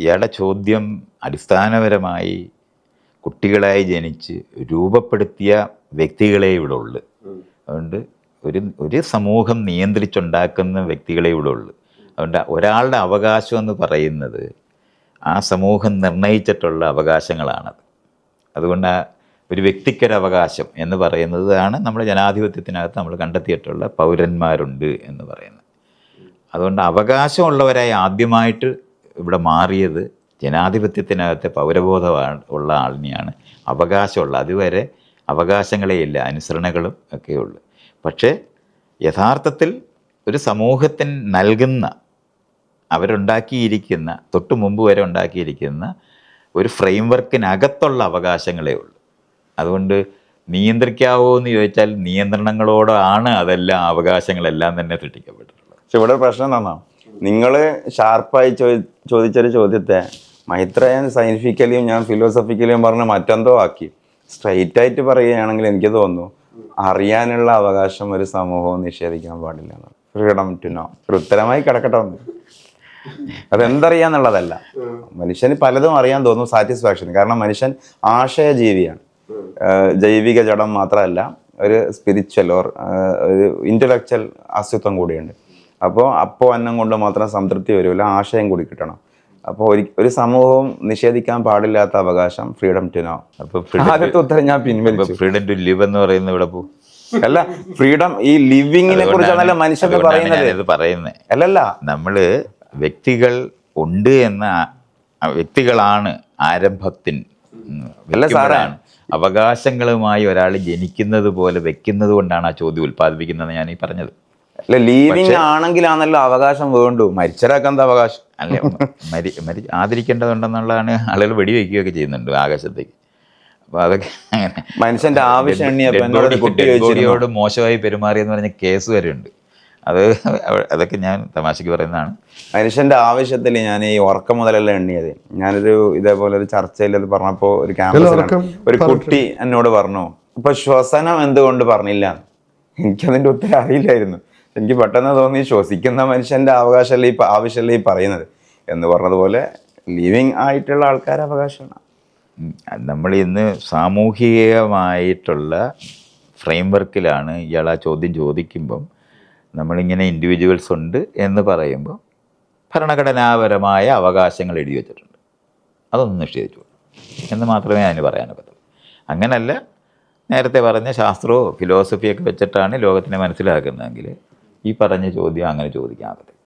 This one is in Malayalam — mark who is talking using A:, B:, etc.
A: ഇയാളുടെ ചോദ്യം അടിസ്ഥാനപരമായി കുട്ടികളായി ജനിച്ച് രൂപപ്പെടുത്തിയ വ്യക്തികളെ ഇവിടെ ഉള്ളു. അതുകൊണ്ട് ഒരു സമൂഹം നിയന്ത്രിച്ചുണ്ടാക്കുന്ന വ്യക്തികളെ ഇവിടെ ഉള്ളു. അതുകൊണ്ട് ഒരാളുടെ അവകാശം എന്ന് പറയുന്നത് ആ സമൂഹം നിർണയിച്ചിട്ടുള്ള അവകാശങ്ങളാണത്. അതുകൊണ്ട് ഒരു വ്യക്തിക്കൊരവകാശം എന്ന് പറയുന്നതാണ് നമ്മുടെ ജനാധിപത്യത്തിനകത്ത് നമ്മൾ കണ്ടെത്തിയിട്ടുള്ള പൗരന്മാരുണ്ട് എന്ന് പറയുന്നത്. അതുകൊണ്ട് അവകാശമുള്ളവരായി ആദ്യമായിട്ട് ഇവിടെ മാറിയത് ജനാധിപത്യത്തിനകത്തെ പൗരബോധമാണ് ഉള്ള ആളിനെയാണ് അവകാശമുള്ള. അതുവരെ അവകാശങ്ങളെയില്ല, അനുസരണകളും ഒക്കെ ഉള്ളു. പക്ഷേ യഥാർത്ഥത്തിൽ ഒരു സമൂഹത്തിന് നൽകുന്ന, അവരുണ്ടാക്കിയിരിക്കുന്ന, തൊട്ട് മുമ്പ് വരെ ഉണ്ടാക്കിയിരിക്കുന്ന ഒരു ഫ്രെയിം വർക്കിനകത്തുള്ള അവകാശങ്ങളേ ഉള്ളൂ. അതുകൊണ്ട് നിയന്ത്രിക്കാവോ എന്ന് ചോദിച്ചാൽ നിയന്ത്രണങ്ങളോടാണ് അതെല്ലാം, അവകാശങ്ങളെല്ലാം തന്നെ സൃഷ്ടിക്കപ്പെട്ടിട്ടുള്ളത്.
B: പക്ഷെ ഇവിടെ പ്രശ്നം എന്താ, നിങ്ങൾ ഷാർപ്പായി ചോദിച്ചൊരു ചോദ്യത്തെ മൈത്രേയൻ സയൻറ്റിഫിക്കലിയും ഞാൻ ഫിലോസഫിക്കലിയും പറഞ്ഞ് മറ്റെന്തോ ആക്കി. സ്ട്രൈറ്റ് ആയിട്ട് പറയുകയാണെങ്കിൽ എനിക്ക് തോന്നുന്നു അറിയാനുള്ള അവകാശം ഒരു സമൂഹവും നിഷേധിക്കാൻ പാടില്ല. ഫ്രീഡം ടു നോ ഒരു ഉത്തരമായി കിടക്കട്ടെ. ഒന്ന് അതെന്തറിയാന്നുള്ളതല്ല, മനുഷ്യന് പലതും അറിയാൻ തോന്നും, സാറ്റിസ്ഫാക്ഷൻ. കാരണം മനുഷ്യൻ ആശയജീവിയാണ്. ജൈവിക ജഡം മാത്രമല്ല, ഒരു സ്പിരിച്വൽ ഓർ ഒരു ഇൻ്റലക്ച്വൽ അസ്തിത്വം കൂടിയുണ്ട്. അപ്പോൾ അന്നം കൊണ്ട് മാത്രം സംതൃപ്തി വരില്ല, ആശയം കൂടി കിട്ടണം. അപ്പോൾ ഒരു സമൂഹവും നിഷേധിക്കാൻ പാടില്ലാത്ത അവകാശം ഫ്രീഡം ടു നോ. അപ്പോൾ ആദ്യത്തെ ഉത്തരം ഞാൻ പിൻവലിച്ചു.
A: ഫ്രീഡം ടു ലിവ് എന്ന് പറയുന്നത് ഇവിടെ പോകും
B: അല്ല, ഫ്രീഡം ഈ ലിവിങ്ങിനെ കുറിച്ചാണല്ല മനുഷ്യൻ
A: പറയുന്നത്. അല്ലല്ല, നമ്മള് വ്യക്തികൾ ഉണ്ട് എന്ന വ്യക്തികളാണ് ആരംഭത്തിൻ വ്യക്തികളാണ്. അവകാശങ്ങളുമായി ഒരാൾ ജനിക്കുന്നത് പോലെ വെക്കുന്നത് കൊണ്ടാണ് ആ ചോദ്യം ഉൽപ്പാദിപ്പിക്കുന്നത് ഞാൻ ഈ പറഞ്ഞത്.
B: അല്ല, ലീവിങ് ആണെങ്കിലാണല്ലോ അവകാശം വേണ്ടു. മരിച്ചരാക്കാൻ എന്താ അവകാശം?
A: അല്ല, ആദരിക്കേണ്ടതുണ്ടെന്നുള്ളതാണ്. ആളുകൾ വെടിവെക്കുകയൊക്കെ ചെയ്യുന്നുണ്ട് ആകാശത്തേക്ക്. അപ്പോൾ അതൊക്കെ അങ്ങനെ
B: മനുഷ്യന്റെ ആവശ്യം
A: ബോഡിയോട് മോശമായി പെരുമാറിയെന്ന് പറഞ്ഞ കേസ് വരെ ഉണ്ട്. അതൊക്കെ ഞാൻ തമാശക്ക് പറയുന്നതാണ്.
B: മനുഷ്യന്റെ ആവശ്യത്തിൽ ഞാൻ ഈ ഉറക്കം മുതലെല്ലാം എണ്ണിയത്. ഞാനൊരു ഇതേപോലെ ഒരു ചർച്ചയിൽ അത് പറഞ്ഞപ്പോൾ ഒരു ക്യാമ്പസിൽ ഒരു കുട്ടി എന്നോട് പറഞ്ഞു, ഇപ്പൊ ശ്വസനം എന്തുകൊണ്ട് പറഞ്ഞില്ല? എനിക്കതിൻ്റെ ഉത്തരം അറിയില്ലായിരുന്നു. എനിക്ക് പെട്ടെന്ന് തോന്നി, ശ്വസിക്കുന്ന മനുഷ്യന്റെ അവകാശമല്ലേ ഈ ആവശ്യമല്ലേ ഈ പറയുന്നത് എന്ന് പറഞ്ഞതുപോലെ ലിവിങ് ആയിട്ടുള്ള ആൾക്കാരുടെ അവകാശമാണ്.
A: നമ്മൾ ഇന്ന് സാമൂഹികമായിട്ടുള്ള ഫ്രെയിം വർക്കിലാണ് ഇയാൾ ആ ചോദ്യം ചോദിക്കുമ്പം നമ്മളിങ്ങനെ ഇൻഡിവിജ്വൽസ് ഉണ്ട് എന്ന് പറയുമ്പോൾ ഭരണഘടനാപരമായ അവകാശങ്ങൾ എഴുതി വച്ചിട്ടുണ്ട്, അതൊന്നും നിഷേധിച്ചു എന്ന് മാത്രമേ അതിന് പറയാനൊക്കത്തുള്ളൂ. അങ്ങനല്ല, നേരത്തെ പറഞ്ഞ ശാസ്ത്രമോ ഫിലോസഫിയൊക്കെ വെച്ചിട്ടാണ് ലോകത്തിനെ മനസ്സിലാക്കുന്നതെങ്കിൽ ഈ പറഞ്ഞ ചോദ്യം അങ്ങനെ ചോദിക്കാൻ പറ്റും.